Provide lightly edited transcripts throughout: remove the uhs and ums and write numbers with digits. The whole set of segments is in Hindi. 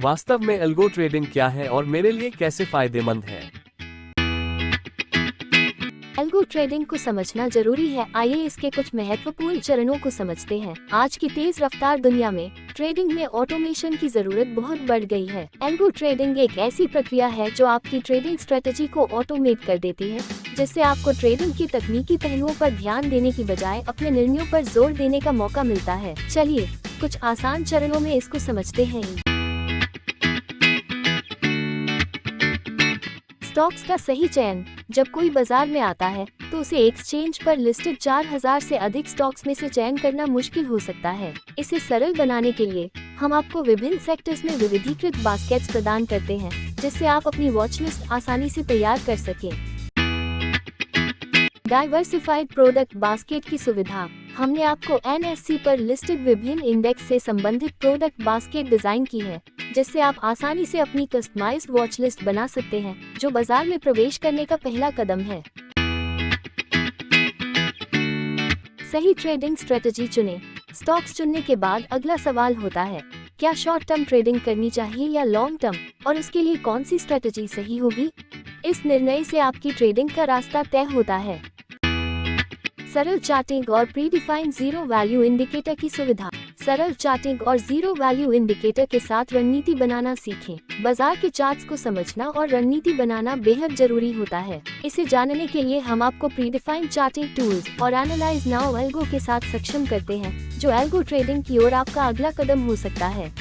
वास्तव में एल्गो ट्रेडिंग क्या है और मेरे लिए कैसे फायदेमंद है? एल्गो ट्रेडिंग को समझना जरूरी है। आइए इसके कुछ महत्वपूर्ण चरणों को समझते हैं। आज की तेज रफ्तार दुनिया में ट्रेडिंग में ऑटोमेशन की जरूरत बहुत बढ़ गई है। एल्गो ट्रेडिंग एक ऐसी प्रक्रिया है जो आपकी ट्रेडिंग स्ट्रेटेजी को ऑटोमेट कर देती है, जिससे आपको ट्रेडिंग की तकनीकी पहलुओं पर ध्यान देने की बजाय अपने निर्णयों पर जोर देने का मौका मिलता है। चलिए कुछ आसान चरणों में इसको समझते हैं। स्टॉक्स का सही चयन। जब कोई बाजार में आता है तो उसे एक्सचेंज पर लिस्टेड 4000 से अधिक स्टॉक्स में से चयन करना मुश्किल हो सकता है। इसे सरल बनाने के लिए हम आपको विभिन्न सेक्टर्स में विविधीकृत बास्केट्स प्रदान करते हैं, जिससे आप अपनी वॉच लिस्ट आसानी से तैयार कर सकें। डाइवर्सिफाइड प्रोडक्ट बास्केट की सुविधा। हमने आपको NSE पर लिस्टेड विभिन्न इंडेक्स से संबंधित प्रोडक्ट बास्केट डिजाइन की है, जिससे आप आसानी से अपनी कस्टमाइज्ड वॉच लिस्ट बना सकते हैं, जो बाजार में प्रवेश करने का पहला कदम है। सही ट्रेडिंग स्ट्रेटजी चुनें। स्टॉक्स चुनने के बाद अगला सवाल होता है, क्या शॉर्ट टर्म ट्रेडिंग करनी चाहिए या लॉन्ग टर्म, और उसके लिए कौन सी स्ट्रेटजी सही होगी? इस निर्णय से आपकी ट्रेडिंग का रास्ता तय होता है। सरल चार्टिंग और प्रीडिफाइंड जीरो वैल्यू इंडिकेटर की सुविधा। सरल चार्टिंग और जीरो वैल्यू इंडिकेटर के साथ रणनीति बनाना सीखें। बाजार के चार्ट्स को समझना और रणनीति बनाना बेहद जरूरी होता है। इसे जानने के लिए हम आपको प्रीडिफाइंड चार्टिंग टूल्स और एनालाइज नाउ एल्गो के साथ सक्षम करते हैं, जो एल्गो ट्रेडिंग की ओर आपका अगला कदम हो सकता है।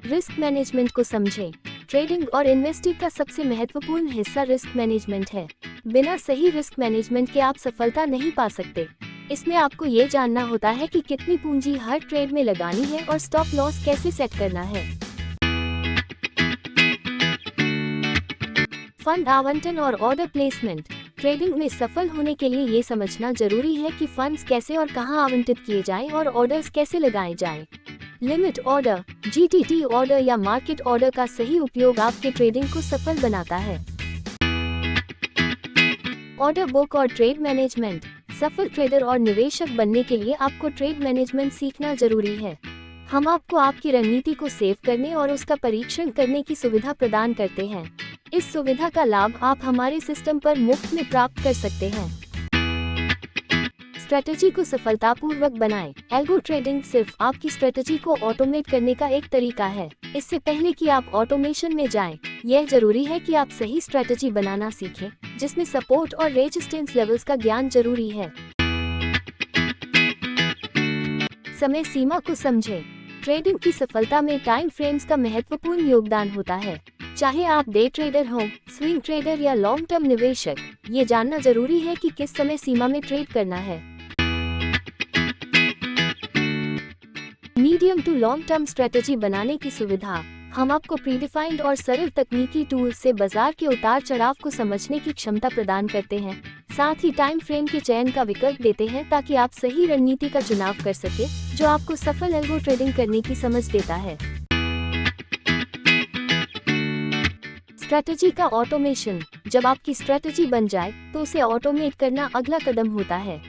रिस्क मैनेजमेंट को समझें। ट्रेडिंग और इन्वेस्टिंग का सबसे महत्वपूर्ण हिस्सा रिस्क मैनेजमेंट है। बिना सही रिस्क मैनेजमेंट के आप सफलता नहीं पा सकते। इसमें आपको ये जानना होता है कि कितनी पूंजी हर ट्रेड में लगानी है और स्टॉप लॉस कैसे सेट करना है। फंड आवंटन और ऑर्डर प्लेसमेंट। ट्रेडिंग में सफल होने के लिए ये समझना जरूरी है कि फंड्स कैसे और कहां आवंटित किए जाएं और ऑर्डर्स कैसे लगाए जाएं। लिमिट ऑर्डर, GTT ऑर्डर या मार्केट ऑर्डर का सही उपयोग आपके ट्रेडिंग को सफल बनाता है। ऑर्डर बुक और ट्रेड मैनेजमेंट। सफल ट्रेडर और निवेशक बनने के लिए आपको ट्रेड मैनेजमेंट सीखना जरूरी है। हम आपको आपकी रणनीति को सेव करने और उसका परीक्षण करने की सुविधा प्रदान करते हैं। इस सुविधा का लाभ आप हमारे सिस्टम पर मुफ्त में प्राप्त कर सकते हैं। स्ट्रेटजी को सफलतापूर्वक बनाएं। एल्गो ट्रेडिंग सिर्फ आपकी स्ट्रेटजी को ऑटोमेट करने का एक तरीका है। इससे पहले कि आप ऑटोमेशन में जाएं, यह जरूरी है कि आप सही स्ट्रेटजी बनाना सीखें, जिसमें सपोर्ट और रेजिस्टेंस लेवल्स का ज्ञान जरूरी है। समय सीमा को समझें। ट्रेडिंग की सफलता में टाइम फ्रेम्स का महत्वपूर्ण योगदान होता है। चाहे आप डे ट्रेडर हों, स्विंग ट्रेडर या लॉन्ग टर्म निवेशक, ये जानना जरूरी है कि किस समय सीमा में ट्रेड करना है। Medium to long term strategy बनाने की सुविधा। हम आपको प्रीडिफाइंड और सरल तकनीकी टूल्स से बाजार के उतार चढ़ाव को समझने की क्षमता प्रदान करते हैं। साथ ही टाइम फ्रेम के चयन का विकल्प देते हैं, ताकि आप सही रणनीति का चुनाव कर सके, जो आपको सफल एल्गो ट्रेडिंग करने की समझ देता है। स्ट्रेटजी का ऑटोमेशन। जब आपकी स्ट्रेटजी बन जाए तो उसे ऑटोमेट करना अगला कदम होता है।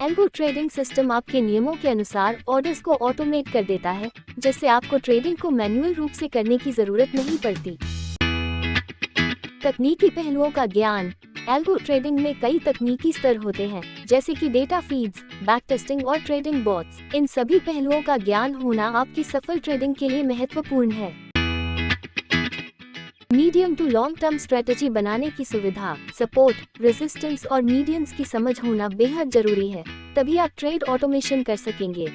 एल्गो ट्रेडिंग सिस्टम आपके नियमों के अनुसार ऑर्डर्स को ऑटोमेट कर देता है, जिससे आपको ट्रेडिंग को मैन्युअल रूप से करने की जरूरत नहीं पड़ती। तकनीकी पहलुओं का ज्ञान। एल्गो ट्रेडिंग में कई तकनीकी स्तर होते हैं, जैसे कि डेटा फीड्स, बैक टेस्टिंग और ट्रेडिंग बॉट्स। इन सभी पहलुओं का ज्ञान होना आपकी सफल ट्रेडिंग के लिए महत्वपूर्ण है। Medium to long term strategy बनाने की सुविधा। सपोर्ट, रेजिस्टेंस और मीडियंस की समझ होना बेहद जरूरी है, तभी आप ट्रेड ऑटोमेशन कर सकेंगे।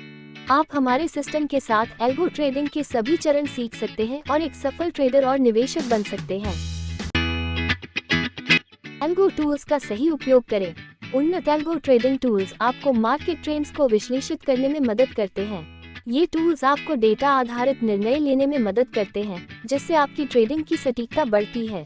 आप हमारे सिस्टम के साथ एल्गो ट्रेडिंग के सभी चरण सीख सकते हैं और एक सफल ट्रेडर और निवेशक बन सकते हैं। एल्गो टूल्स का सही उपयोग करें। उन्नत एल्गो ट्रेडिंग टूल्स आपको मार्केट ट्रेंड्स को विश्लेषित करने में मदद करते हैं। ये टूल्स आपको डेटा आधारित निर्णय लेने में मदद करते हैं, जिससे आपकी ट्रेडिंग की सटीकता बढ़ती है।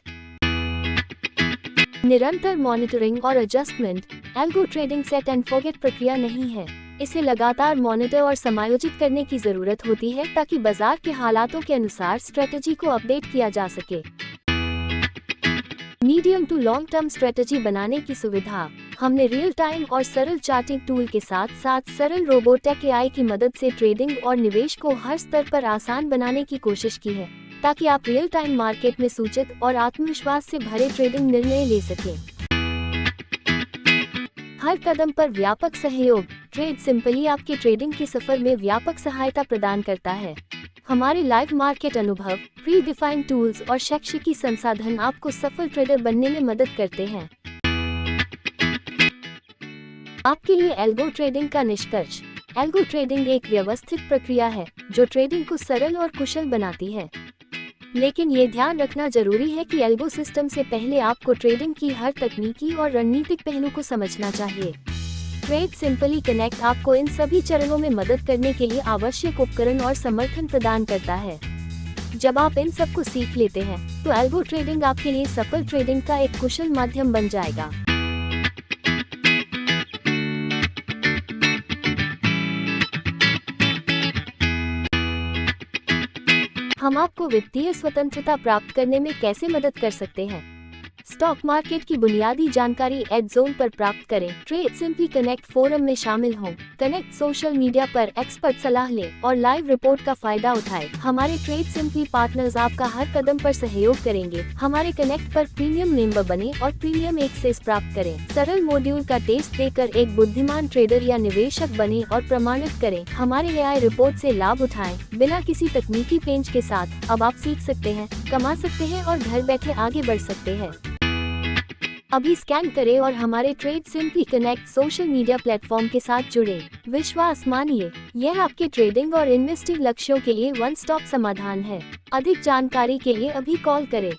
निरंतर मॉनिटरिंग और adjustment. Algo trading set and forget प्रक्रिया नहीं है। इसे लगातार मॉनिटर और समायोजित करने की जरूरत होती है, ताकि बाजार के हालातों के अनुसार स्ट्रेटजी को अपडेट किया जा सके। Medium to long term strategy बनाने की सुविधा। हमने रियल टाइम और सरल चार्टिंग टूल के साथ साथ सरल रोबोटेक एआई की मदद से ट्रेडिंग और निवेश को हर स्तर पर आसान बनाने की कोशिश की है, ताकि आप रियल टाइम मार्केट में सूचित और आत्मविश्वास से भरे ट्रेडिंग निर्णय ले सकें। हर कदम पर व्यापक सहयोग। ट्रेड सिंपली आपके ट्रेडिंग के सफर में व्यापक सहायता प्रदान करता है। हमारे लाइव मार्केट अनुभव, प्री डिफाइंड टूल्स और शैक्षिकी संसाधन आपको सफल ट्रेडर बनने में मदद करते हैं। आपके लिए एल्गो ट्रेडिंग का निष्कर्ष। एल्गो ट्रेडिंग एक व्यवस्थित प्रक्रिया है जो ट्रेडिंग को सरल और कुशल बनाती है। लेकिन ये ध्यान रखना जरूरी है कि एल्गो सिस्टम से पहले आपको ट्रेडिंग की हर तकनीकी और रणनीतिक पहलू को समझना चाहिए। ट्रेड सिंपली कनेक्ट आपको इन सभी चरणों में मदद करने के लिए आवश्यक उपकरण और समर्थन प्रदान करता है। जब आप इन सब को सीख लेते हैं, तो एल्गो ट्रेडिंग आपके लिए सफल ट्रेडिंग का एक कुशल माध्यम बन जाएगा। हम आपको वित्तीय स्वतंत्रता प्राप्त करने में कैसे मदद कर सकते हैं? स्टॉक मार्केट की बुनियादी जानकारी एडजोन पर प्राप्त करें। ट्रेड सिंपली कनेक्ट फोरम में शामिल हों। कनेक्ट सोशल मीडिया पर एक्सपर्ट सलाह लें और लाइव रिपोर्ट का फायदा उठाएं। हमारे ट्रेड सिंपली पार्टनर्स आपका हर कदम पर सहयोग करेंगे। हमारे कनेक्ट पर प्रीमियम मेंबर बने और प्रीमियम एक्सेस प्राप्त करें। सरल मॉड्यूल का टेस्ट देकर एक बुद्धिमान ट्रेडर या निवेशक बने और प्रमाणित करें। हमारे एआई रिपोर्ट से लाभ उठाएं। बिना किसी तकनीकी पेंच के साथ अब आप सीख सकते हैं, कमा सकते हैं और घर बैठे आगे बढ़ सकते हैं। अभी स्कैन करें और हमारे trade simply connect social media platform के साथ जुड़ें। विश्वास मानिए, यह आपके ट्रेडिंग और इन्वेस्टिंग लक्ष्यों के लिए वन स्टॉप समाधान है। अधिक जानकारी के लिए अभी कॉल करें।